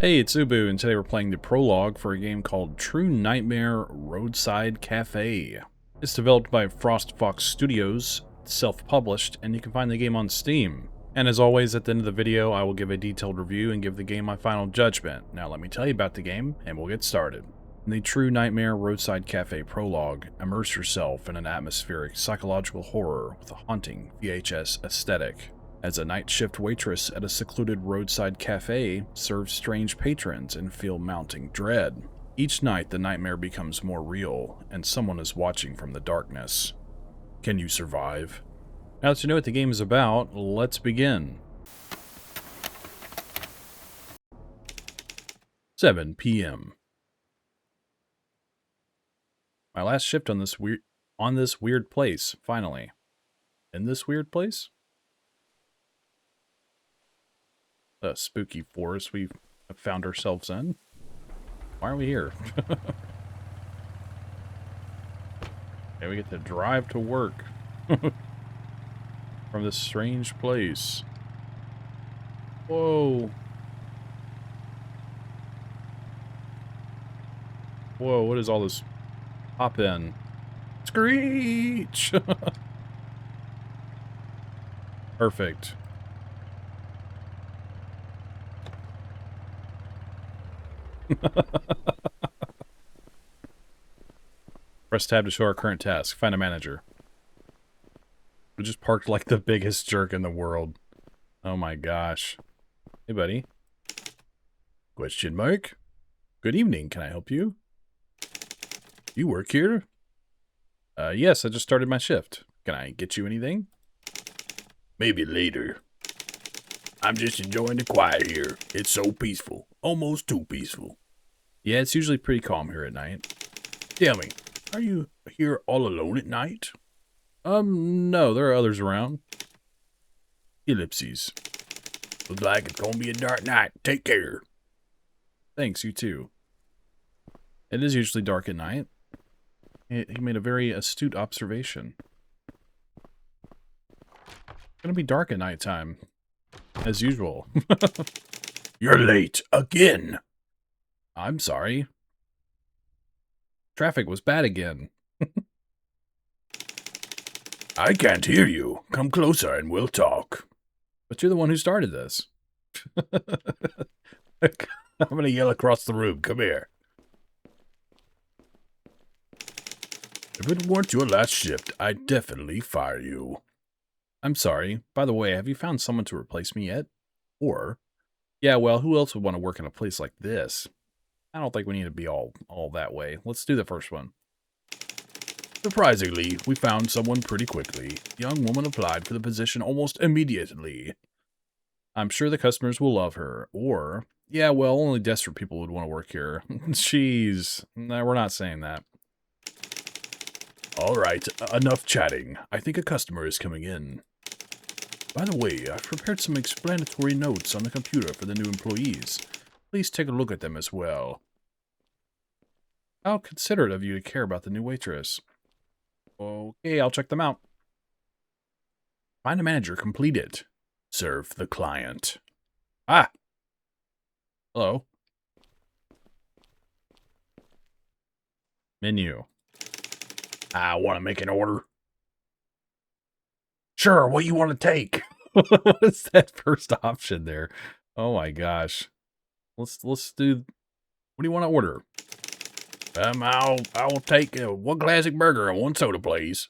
Hey, it's Ubu, and today we're playing the prologue for a game called True Nightmare Roadside Café. It's developed by Frost Fox Studios, self-published, and you can find the game on Steam. And as always, at the end of the video, I will give a detailed review and give the game my final judgment. Now let me tell you about the game, and we'll get started. In the True Nightmare Roadside Café prologue, immerse yourself in an atmospheric psychological horror with a haunting VHS aesthetic. As a night shift waitress at a secluded roadside cafe, serve strange patrons and feel mounting dread. Each night, the nightmare becomes more real, and someone is watching from the darkness. Can you survive? Now that you know what the game is about, let's begin. 7 p.m. My last shift on this weird place, finally. In this weird place? The spooky forest we have found ourselves in. Why are we here? Okay, we get to drive to work from this strange place. Whoa. Whoa, what is all this? Hop in. Screech! Perfect. Press tab to show our current task. Find a manager. We just parked like the biggest jerk in the world. Oh my gosh. Hey, buddy. Question mark? Good evening. Can I help you? You work here? Yes, I just started my shift. Can I get you anything? Maybe later. I'm just enjoying the quiet here. It's so peaceful. Almost too peaceful. Yeah, it's usually pretty calm here at night. Tell me, are you here all alone at night? No, there are others around. Ellipses. Looks like it's gonna be a dark night. Take care. Thanks, you too. It is usually dark at night. He made a very astute observation. It's gonna be dark at nighttime. As usual. You're late again. I'm sorry. Traffic was bad again. I can't hear you. Come closer and we'll talk. But you're the one who started this. I'm going to yell across the room. Come here. If it weren't your last shift, I'd definitely fire you. I'm sorry. By the way, have you found someone to replace me yet? Or, yeah, well, who else would want to work in a place like this? I don't think we need to be all that way. Let's do the first one. Surprisingly, we found someone pretty quickly. The young woman applied for the position almost immediately. I'm sure the customers will love her. Or, yeah, well, only desperate people would want to work here. Jeez. No, we're not saying that. All right, enough chatting. I think a customer is coming in. By the way, I've prepared some explanatory notes on the computer for the new employees. Please take a look at them as well. How considerate of you to care about the new waitress. Okay, I'll check them out. Find a manager completed. Serve the client. Ah! Hello. Menu. I want to make an order. Sure, what you want to take? What is that first option there? Oh my gosh. Let's do. What do you want to order? I'll take 1 classic burger and 1 soda, please.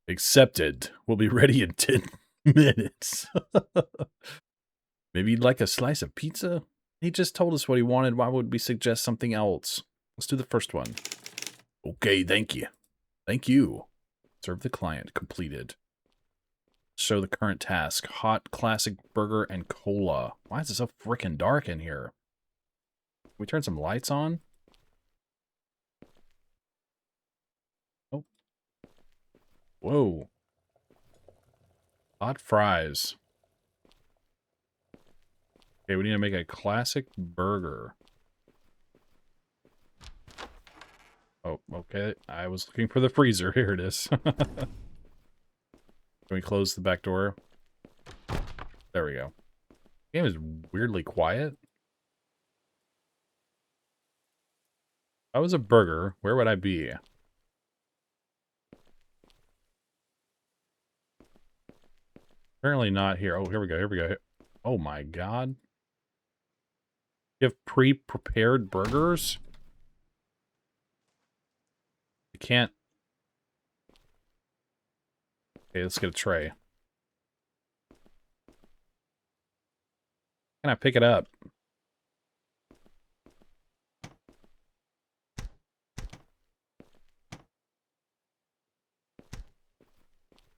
Accepted. We'll be ready in 10 minutes. Maybe you'd like a slice of pizza? He just told us what he wanted. Why would we suggest something else? Let's do the first one. Okay, thank you. Thank you. Serve the client. Completed. Show the current task. Hot classic burger and cola. Why is it so freaking dark in here? Can we turn some lights on? Oh. Whoa. Hot fries. Okay, we need to make a classic burger. Oh, okay. I was looking for the freezer. Here it is. Can we close the back door? There we go. The game is weirdly quiet. I was a burger, where would I be? Apparently not here. Oh, here we go. Here we go. Oh my god. You have pre-prepared burgers? You can't... Okay, let's get a tray. Can I pick it up?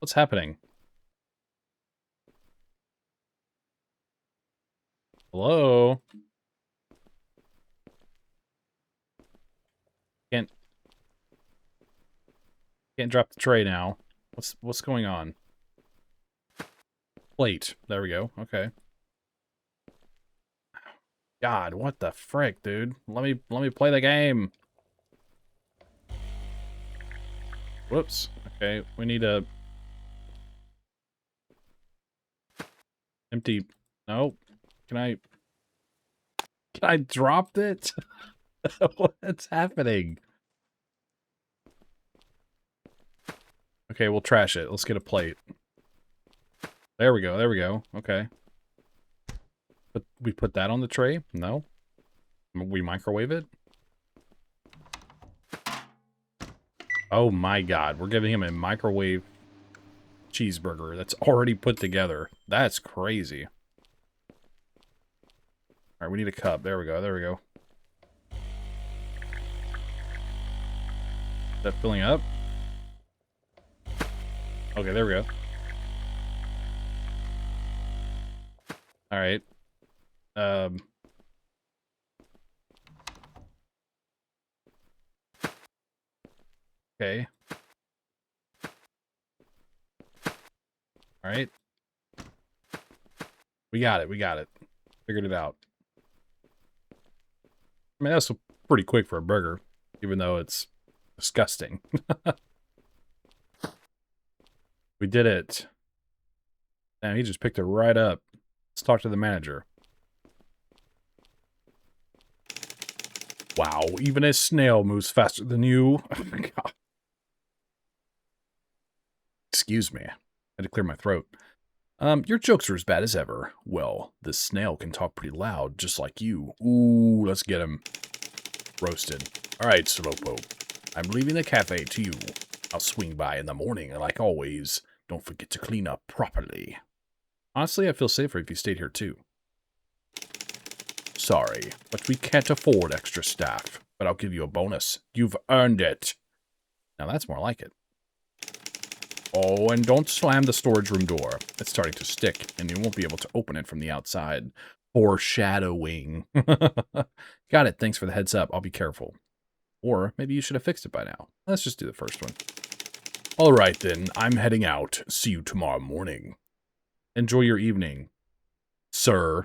What's happening? Hello? Can't drop the tray now. What's going on? Plate. There we go. Okay. God, what the frick, dude? Let me play the game. Whoops. Okay, we need a empty. No. Can I drop it? What's happening? Okay, we'll trash it. Let's get a plate. There we go. There we go. Okay. But we put that on the tray? No. We microwave it? Oh my god. We're giving him a microwave cheeseburger that's already put together. That's crazy. Alright, we need a cup. There we go. There we go. Is that filling up? Okay, there we go. Alright. Okay. Alright. We got it. We got it. Figured it out. I mean, that's pretty quick for a burger, even though it's disgusting. We did it. Damn, he just picked it right up. Let's talk to the manager. Wow, even a snail moves faster than you. Oh my god. Excuse me. I had to clear my throat. Your jokes are as bad as ever. Well, this snail can talk pretty loud, just like you. Ooh, let's get him roasted. Alright, Slopo. I'm leaving the cafe to you. I'll swing by in the morning, and like always, don't forget to clean up properly. Honestly, I feel safer if you stayed here too. Sorry, but we can't afford extra staff. But I'll give you a bonus. You've earned it. Now that's more like it. Oh, and don't slam the storage room door. It's starting to stick, and you won't be able to open it from the outside. Foreshadowing. Got it. Thanks for the heads up. I'll be careful. Or maybe you should have fixed it by now. Let's just do the first one. All right, then. I'm heading out. See you tomorrow morning. Enjoy your evening, sir.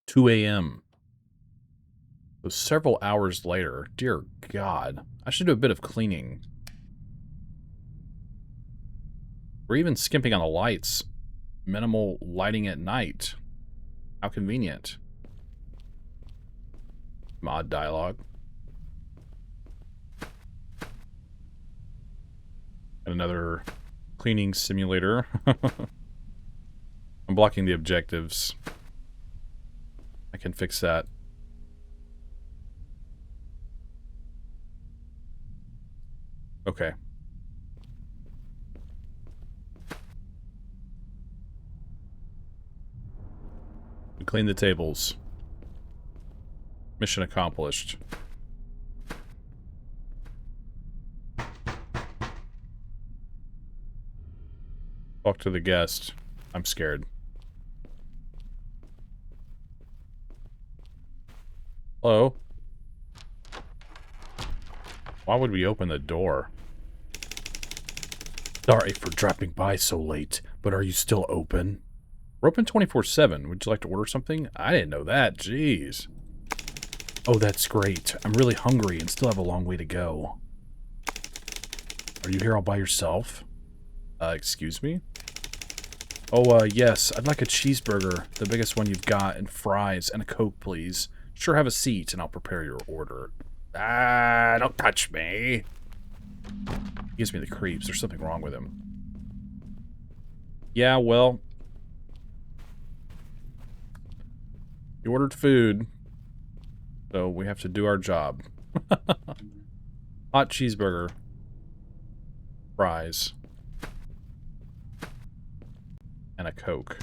2 a.m. So several hours later. Dear God. I should do a bit of cleaning. We're even skimping on the lights. Minimal lighting at night. How convenient. Mod dialogue. And another cleaning simulator. I'm blocking the objectives. I can fix that. Okay. We clean the tables. Mission accomplished. Talk to the guest. I'm scared. Hello? Why would we open the door? Sorry for dropping by so late, but are you still open? We're open 24/7. Would you like to order something? I didn't know that. Jeez. Oh, that's great. I'm really hungry and still have a long way to go. Are you here all by yourself? Excuse me? Oh, yes. I'd like a cheeseburger, the biggest one you've got, and fries, and a Coke, please. Sure, have a seat, and I'll prepare your order. Ah, don't touch me. He gives me the creeps. There's something wrong with him. Yeah, well... You ordered food, so we have to do our job. Hot cheeseburger. Fries. And a Coke.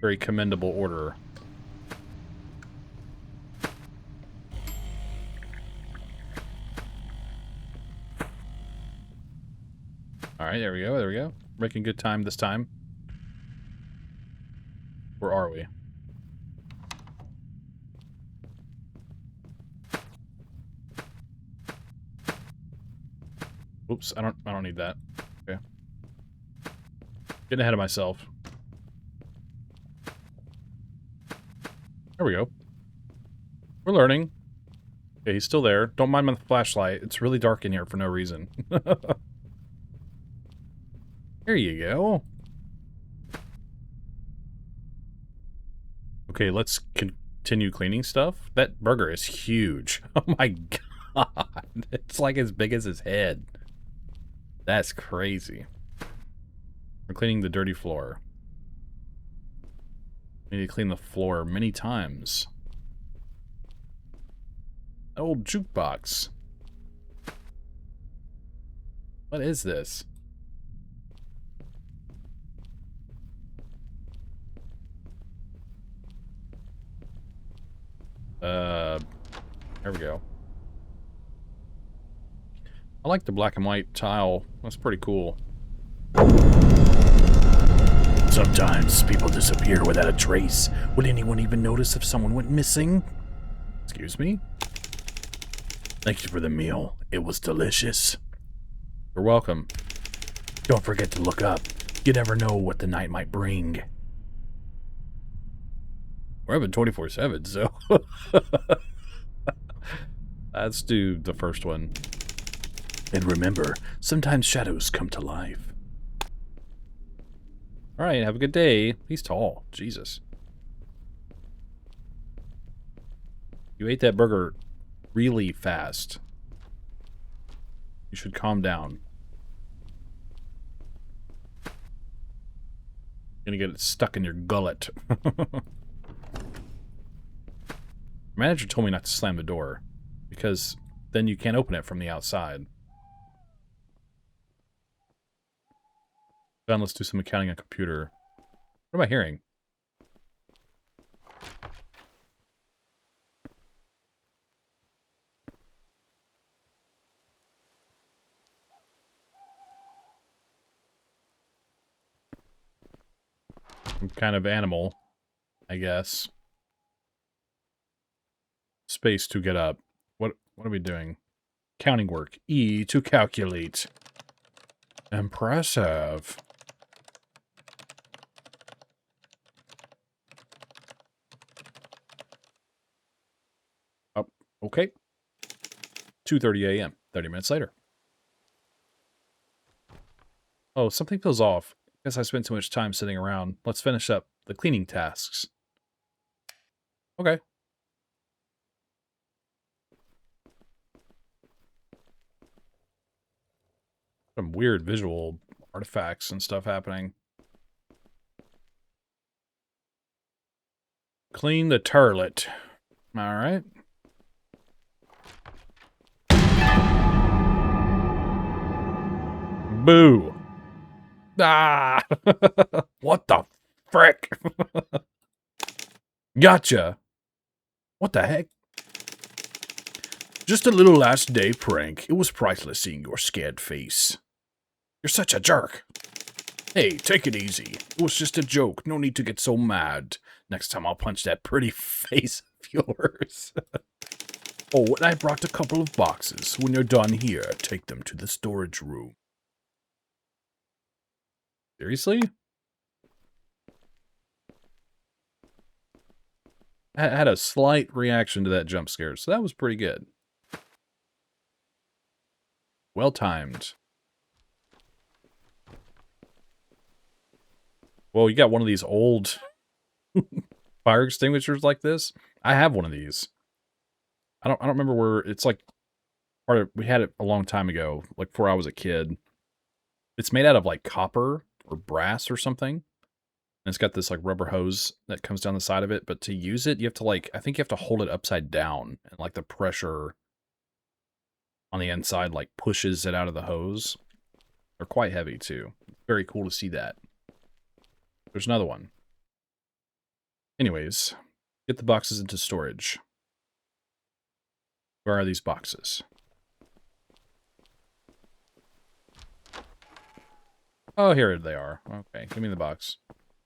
Very commendable order. Alright, there we go, there we go. Making good time this time. Where are we? Oops, I don't need that. Okay. Getting ahead of myself. There we go. We're learning. Okay, he's still there. Don't mind my flashlight. It's really dark in here for no reason. Here you go. Okay, let's continue cleaning stuff. That burger is huge. Oh my god. It's like as big as his head. That's crazy. We're cleaning the dirty floor. We need to clean the floor many times. An old jukebox. What is this? There we go. I like the black and white tile. That's pretty cool. Sometimes people disappear without a trace. Would anyone even notice if someone went missing? Excuse me? Thank you for the meal. It was delicious. You're welcome. Don't forget to look up. You never know what the night might bring. We're open 24/7, so... Let's do the first one. And remember, sometimes shadows come to life. Alright, have a good day. He's tall. Jesus. You ate that burger really fast. You should calm down. You're gonna get it stuck in your gullet. Manager told me not to slam the door, because then you can't open it from the outside. Then let's do some accounting on computer. What am I hearing? Some kind of animal, I guess. Space to get up. What are we doing? Counting work. E to calculate. Impressive. Oh, okay. 2:30 a.m. 30 minutes later. Oh, something feels off. Guess I spent too much time sitting around. Let's finish up the cleaning tasks. Okay. Some weird visual artifacts and stuff happening. Clean the toilet. Alright. Boo. Ah! What the frick? Gotcha. What the heck? Just a little last day prank. It was priceless seeing your scared face. You're such a jerk. Hey, take it easy. It was just a joke. No need to get so mad. Next time I'll punch that pretty face of yours. Oh, and I brought a couple of boxes. When you're done here, take them to the storage room. Seriously? I had a slight reaction to that jump scare, so that was pretty good. Well timed. Well, you got one of these old Fire extinguishers like this. I have one of these. I don't remember where it's like. We had it a long time ago, like before I was a kid. It's made out of like copper or brass or something. And it's got this like rubber hose that comes down the side of it. But to use it, you have to like, I think you have to hold it upside down. And like the pressure on the inside like pushes it out of the hose. They're quite heavy too. Very cool to see that. There's another one. Anyways, get the boxes into storage. Where are these boxes? Oh, here they are. Okay, give me the box.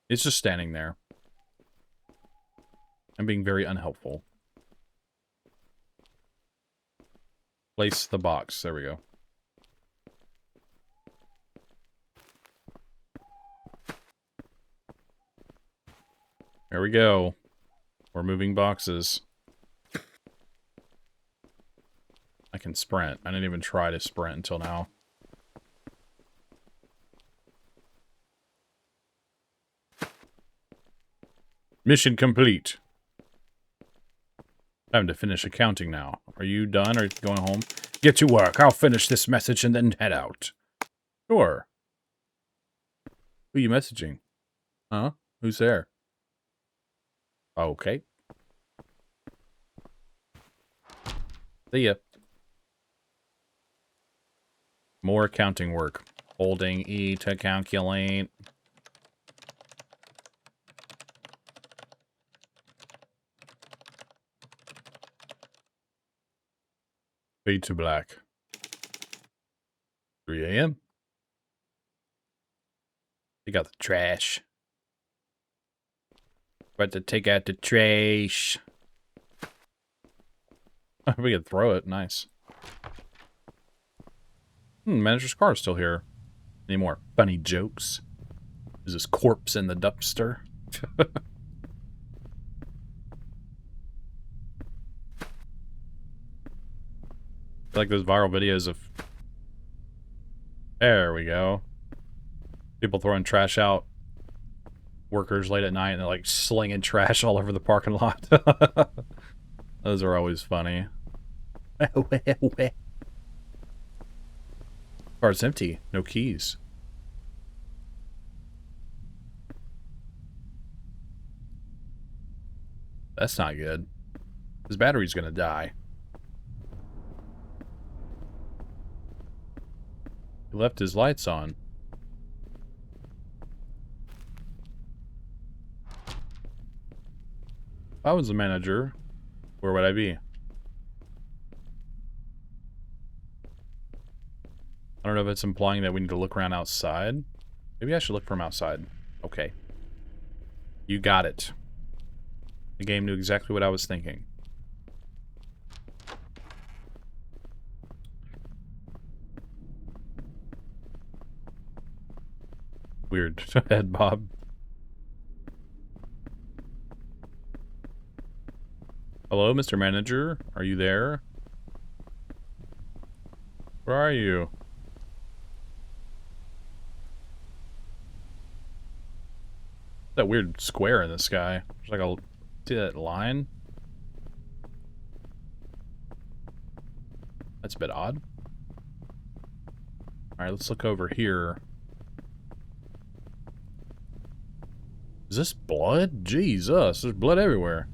It's just standing there. I'm being very unhelpful. Place the box. There we go. There we go. We're moving boxes. I can sprint. I didn't even try to sprint until now. Mission complete. Time to finish accounting now. Are you done or going home? Get to work. I'll finish this message and then head out. Sure. Who are you messaging? Huh? Who's there? Okay. See ya. More accounting work. Holding E to calculate. Fade to black. 3 a.m. Take out the trash. About to take out the trash. We can throw it. Nice. Manager's car is still here. Any more funny jokes? Is this corpse in the dumpster? Like those viral videos of... There we go. People throwing trash out. Workers late at night and they're like slinging trash all over the parking lot. Those are always funny. Car's empty. No keys. That's not good. His battery's gonna die. He left his lights on. If I was the manager, where would I be? I don't know if it's implying that we need to look around outside. Maybe I should look from outside. Okay. You got it. The game knew exactly what I was thinking. Weird. Head bob. Hello, Mr. Manager? Are you there? Where are you? That weird square in the sky. There's like a... See that line? That's a bit odd. Alright, let's look over here. Is this blood? Jesus, there's blood everywhere.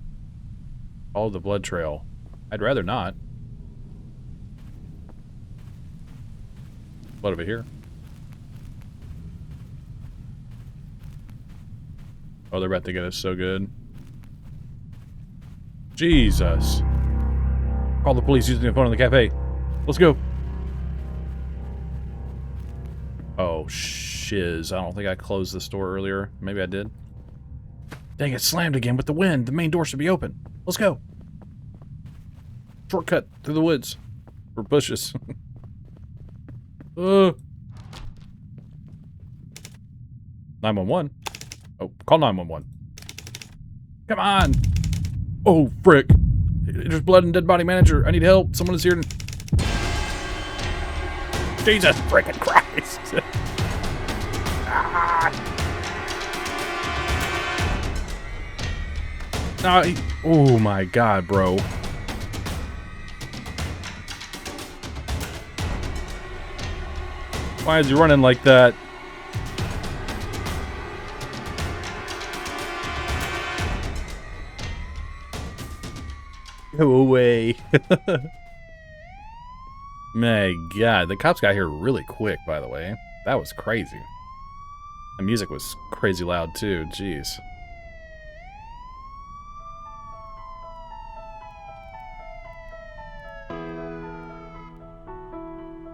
Follow the blood trail. I'd rather not. Blood over here. Oh, they're about to get us so good. Jesus. Call the police using the phone in the cafe. Let's go. Oh, shiz. I don't think I closed this door earlier. Maybe I did. Dang, it slammed again with the wind. The main door should be open. Let's go. Shortcut through the woods. Or bushes. 911. Oh, call 911. Come on. Oh, frick. There's blood and dead body, manager. I need help. Someone is here. Jesus frickin' Christ. Ah. Oh my god, bro. Why is he running like that? Go away. My god, the cops got here really quick, by the way. That was crazy. The music was crazy loud, too. Jeez.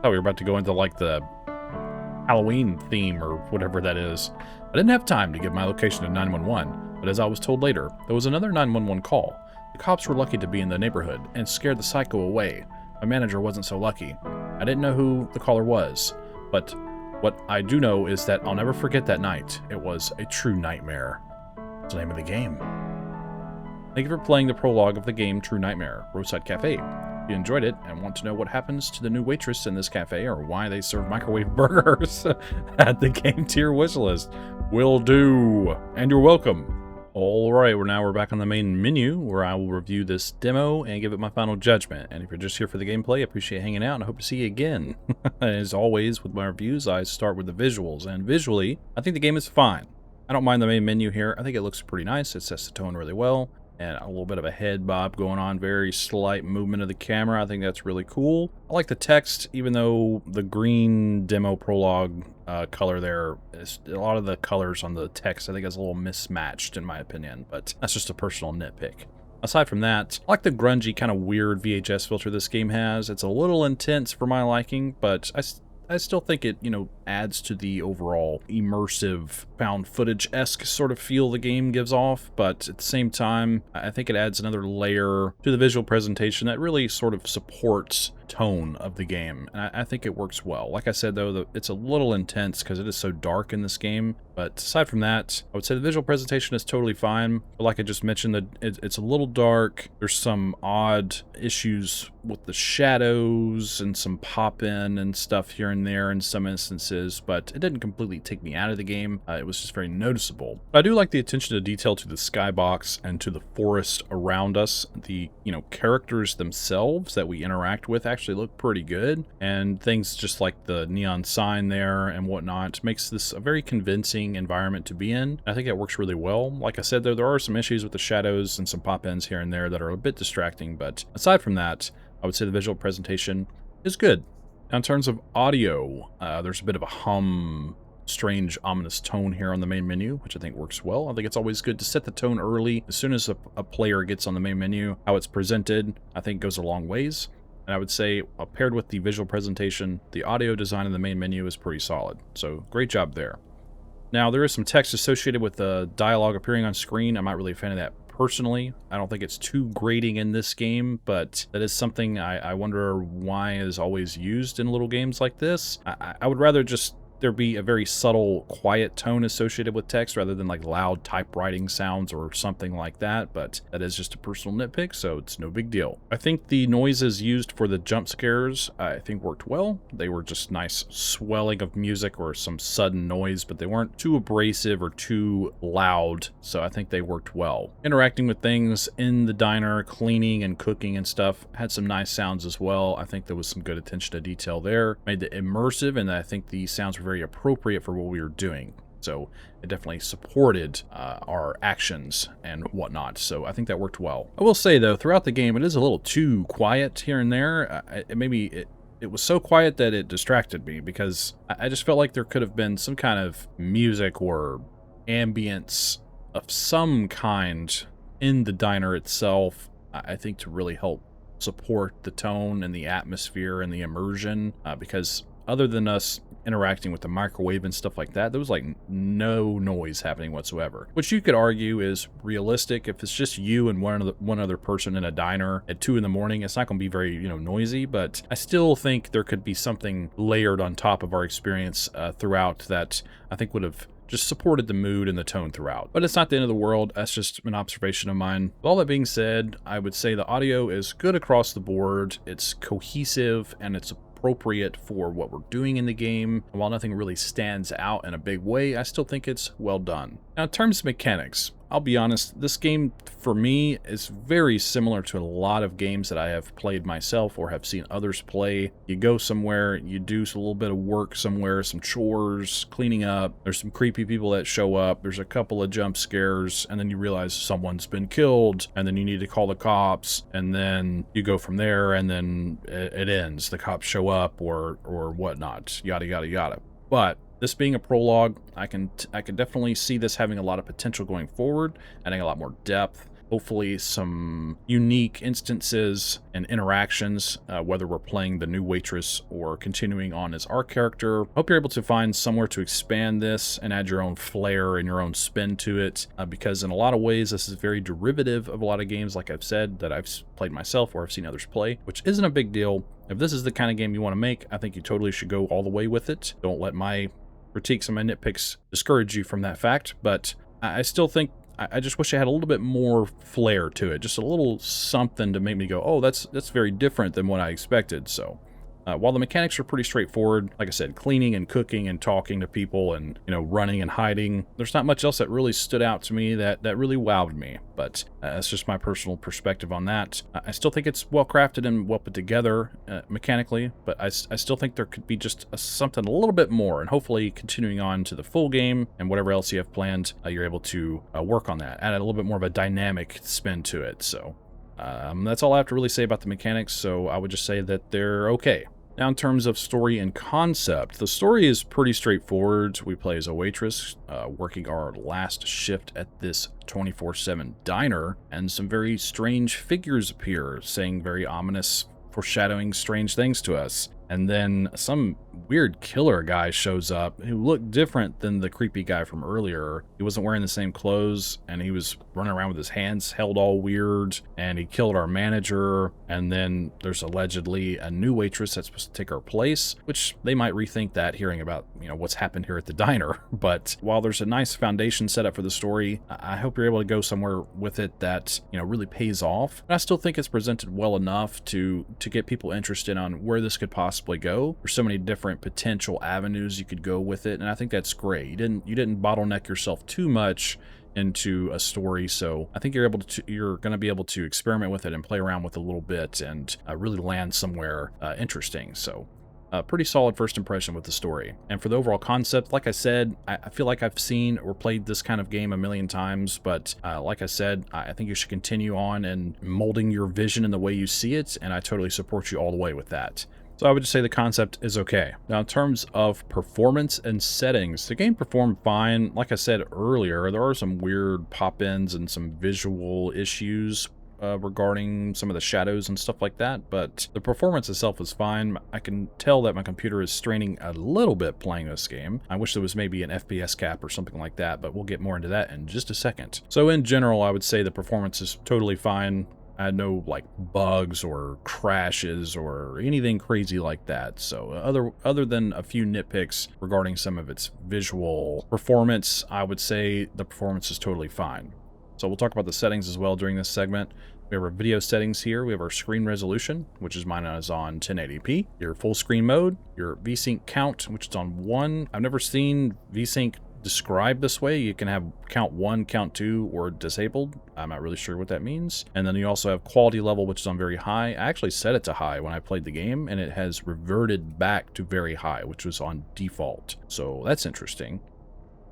Oh, we were about to go into, like, the Halloween theme or whatever that is. I didn't have time to give my location to 911, but as I was told later, there was another 911 call. The cops were lucky to be in the neighborhood and scared the psycho away. My manager wasn't so lucky. I didn't know who the caller was, but what I do know is that I'll never forget that night. It was a true nightmare. It's the name of the game. Thank you for playing the prologue of the game True Nightmare, Roadside Cafe. If you enjoyed it and want to know what happens to the new waitress in this cafe or why they serve microwave burgers, add the game to your wish list. Will do. And you're welcome. Alright, we're back on the main menu where I will review this demo and give it my final judgment. And if you're just here for the gameplay, I appreciate hanging out and I hope to see you again. As always with my reviews, I start with the visuals. And visually, I think the game is fine. I don't mind the main menu here. I think it looks pretty nice. It sets the tone really well. And a little bit of a head bob going on, very slight movement of the camera. I think that's really cool. I like the text, even though the green demo prologue color there, is, a lot of the colors on the text I think is a little mismatched in my opinion, but that's just a personal nitpick. Aside from that, I like the grungy kind of weird VHS filter this game has. It's a little intense for my liking, but I still think it, adds to the overall immersive found footage-esque sort of feel the game gives off, but at the same time, I think it adds another layer to the visual presentation that really sort of supports tone of the game, and I think it works well. Like I said, though, it's a little intense because it is so dark in this game, but aside from that, I would say the visual presentation is totally fine. But like I just mentioned, it's a little dark. There's some odd issues with the shadows and some pop-in and stuff here and there in some instances, but it didn't completely take me out of the game. It was just very noticeable. But I do like the attention to detail to the skybox and to the forest around us. The, characters themselves that we interact with actually look pretty good, and things just like the neon sign there and whatnot makes this a very convincing environment to be in. I think it works really well. Like I said, though, there are some issues with the shadows and some pop-ins here and there that are a bit distracting, but aside from that, I would say the visual presentation is good. Now, in terms of audio, there's a bit of a hum, strange, ominous tone here on the main menu, which I think works well. I think it's always good to set the tone early. As soon as a player gets on the main menu, how it's presented, I think goes a long ways. And I would say, paired with the visual presentation, the audio design in the main menu is pretty solid. So, great job there. Now, there is some text associated with the dialogue appearing on screen. I'm not really a fan of that personally. I don't think it's too grating in this game, but that is something I wonder why is always used in little games like this. I would rather just there be a very subtle, quiet tone associated with text rather than like loud typewriting sounds or something like that, but that is just a personal nitpick, so it's no big deal. I think the noises used for the jump scares, I think worked well. They were just nice swelling of music or some sudden noise, but they weren't too abrasive or too loud, so I think they worked well. Interacting with things in the diner, cleaning and cooking and stuff, had some nice sounds as well. I think there was some good attention to detail there. Made it immersive, and I think the sounds were very appropriate for what we were doing. So it definitely supported our actions and whatnot. So I think that worked well. I will say, though, throughout the game, it is a little too quiet here and there. It was so quiet that it distracted me because I just felt like there could have been some kind of music or ambience of some kind in the diner itself, I think, to really help support the tone and the atmosphere and the immersion, because other than us interacting with the microwave and stuff like that, there was like no noise happening whatsoever, which you could argue is realistic. If it's just you and one other person in a diner at 2 in the morning, it's not going to be very noisy, but I still think there could be something layered on top of our experience throughout that I think would have just supported the mood and the tone throughout. But it's not the end of the world. That's just an observation of mine. With all that being said, I would say the audio is good across the board. It's cohesive and it's appropriate for what we're doing in the game. And while nothing really stands out in a big way, I still think it's well done. Now, in terms of mechanics, I'll be honest, this game for me is very similar to a lot of games that I have played myself or have seen others play. You go somewhere, you do a little bit of work somewhere, some chores, cleaning up, there's some creepy people that show up, there's a couple of jump scares, and then you realize someone's been killed, and then you need to call the cops, and then you go from there, and then it ends. The cops show up or whatnot, yada yada yada. But this being a prologue, I can definitely see this having a lot of potential going forward, adding a lot more depth, hopefully some unique instances and interactions, whether we're playing the new waitress or continuing on as our character. Hope you're able to find somewhere to expand this and add your own flair and your own spin to it, because in a lot of ways this is very derivative of a lot of games, like I've said, that I've played myself or I've seen others play, which isn't a big deal. If this is the kind of game you want to make, I think you totally should go all the way with it. Don't let my critiques and my nitpicks discourage you from that fact, but I still think I just wish I had a little bit more flair to it, just a little something to make me go, oh, that's very different than what I expected. So while the mechanics are pretty straightforward, like I said, cleaning and cooking and talking to people and, you know, running and hiding, there's not much else that really stood out to me that really wowed me. But that's just my personal perspective on that. I still think it's well crafted and well put together mechanically, but I still think there could be just something a little bit more, and hopefully continuing on to the full game and whatever else you have planned, you're able to work on that, add a little bit more of a dynamic spin to it. So that's all I have to really say about the mechanics, so I would just say that they're okay. Now, in terms of story and concept, the story is pretty straightforward. We play as a waitress, working our last shift at this 24/7 diner, and some very strange figures appear, saying very ominous, foreshadowing strange things to us. And then some weird killer guy shows up who looked different than the creepy guy from earlier. He wasn't wearing the same clothes, and he was running around with his hands held all weird, and he killed our manager. And then there's allegedly a new waitress that's supposed to take our place, which they might rethink that hearing about, you know, what's happened here at the diner. But while there's a nice foundation set up for the story, I hope you're able to go somewhere with it that, you know, really pays off. And I still think it's presented well enough to get people interested on where this could possibly go. There's so many different potential avenues you could go with it, and I think that's great. You didn't bottleneck yourself too much into a story, so I think you're going to be able to experiment with it and play around with it a little bit and really land somewhere interesting. So pretty solid first impression with the story. And for the overall concept, like I said, I feel like I've seen or played this kind of game a million times, but like I said, I think you should continue on and molding your vision in the way you see it, and I totally support you all the way with that. So I would just say the concept is okay. Now, in terms of performance and settings, the game performed fine. Like I said earlier, there are some weird pop-ins and some visual issues regarding some of the shadows and stuff like that, but the performance itself is fine. I can tell that my computer is straining a little bit playing this game. I wish there was maybe an FPS cap or something like that, but we'll get more into that in just a second. So in general, I would say the performance is totally fine. I had no like bugs or crashes or anything crazy like that. So other than a few nitpicks regarding some of its visual performance, I would say the performance is totally fine. So we'll talk about the settings as well during this segment. We have our video settings here. We have our screen resolution, which is mine is on 1080p. Your full screen mode, your VSync count, which is on 1. I've never seen VSync described this way. You can have count 1, count 2, or disabled. I'm not really sure what that means. And then you also have quality level, which is on very high. I actually set it to high when I played the game, and it has reverted back to very high, which was on default. So that's interesting.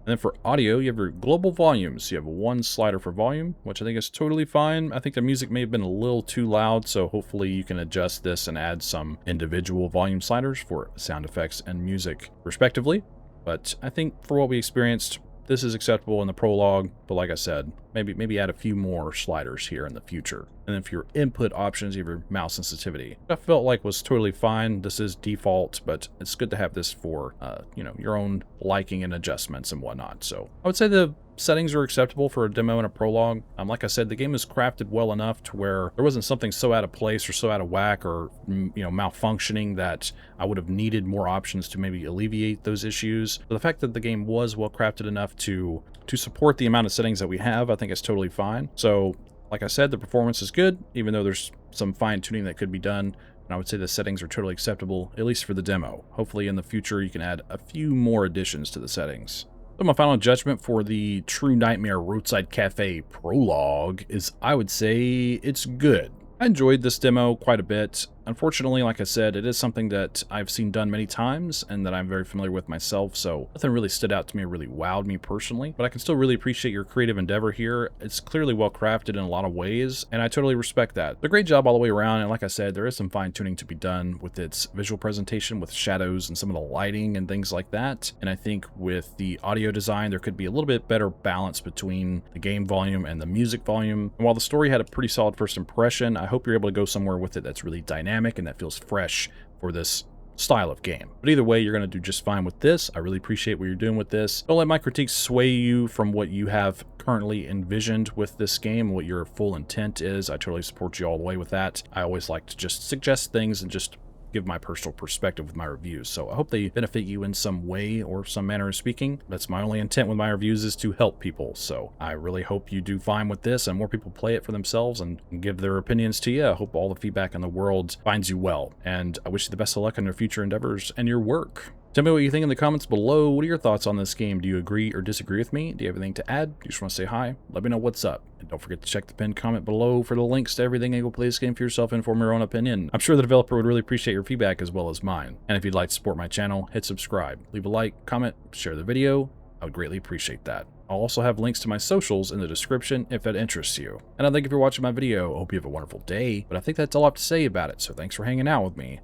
And then for audio, you have your global volumes. You have one slider for volume, which I think is totally fine. I think the music may have been a little too loud, so hopefully you can adjust this and add some individual volume sliders for sound effects and music respectively. But I think for what we experienced, this is acceptable in the prologue, but like I said, maybe add a few more sliders here in the future. And then for your input options, you have your mouse sensitivity. I felt like was totally fine. This is default, but it's good to have this for you know, your own liking and adjustments and whatnot. So I would say the settings are acceptable for a demo and a prologue. Like I said, the game is crafted well enough to where there wasn't something so out of place or so out of whack or, you know, malfunctioning that I would have needed more options to maybe alleviate those issues. But the fact that the game was well crafted enough to support the amount of settings that we have, I think it's totally fine. So like I said, the performance is good, even though there's some fine tuning that could be done. And I would say the settings are totally acceptable, at least for the demo. Hopefully in the future, you can add a few more additions to the settings. So my final judgment for the True Nightmare Roadside Cafe Prologue is, I would say, it's good. I enjoyed this demo quite a bit. Unfortunately, like I said, it is something that I've seen done many times and that I'm very familiar with myself, so nothing really stood out to me or really wowed me personally, but I can still really appreciate your creative endeavor here. It's clearly well crafted in a lot of ways, and I totally respect that. It's a great job all the way around, and like I said, there is some fine tuning to be done with its visual presentation, with shadows and some of the lighting and things like that, and I think with the audio design, there could be a little bit better balance between the game volume and the music volume. And while the story had a pretty solid first impression, I hope you're able to go somewhere with it that's really dynamic and that feels fresh for this style of game. But either way, you're going to do just fine with this. I really appreciate what you're doing with this. Don't let my critiques sway you from what you have currently envisioned with this game, what your full intent is. I totally support you all the way with that. I always like to just suggest things and just give my personal perspective with my reviews, so I hope they benefit you in some way or some manner of speaking. That's my only intent with my reviews, is to help people, so I really hope you do fine with this and more people play it for themselves and give their opinions to you. I hope all the feedback in the world finds you well, and I wish you the best of luck in your future endeavors and your work. Tell me what you think in the comments below. What are your thoughts on this game? Do you agree or disagree with me? Do you have anything to add? Do you just want to say hi? Let me know what's up. And don't forget to check the pinned comment below for the links to everything and go play this game for yourself and form your own opinion. I'm sure the developer would really appreciate your feedback as well as mine. And if you'd like to support my channel, hit subscribe, leave a like, comment, share the video. I would greatly appreciate that. I'll also have links to my socials in the description if that interests you. And I thank you for watching my video. I hope you have a wonderful day. But I think that's all I have to say about it. So thanks for hanging out with me.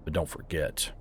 But don't forget,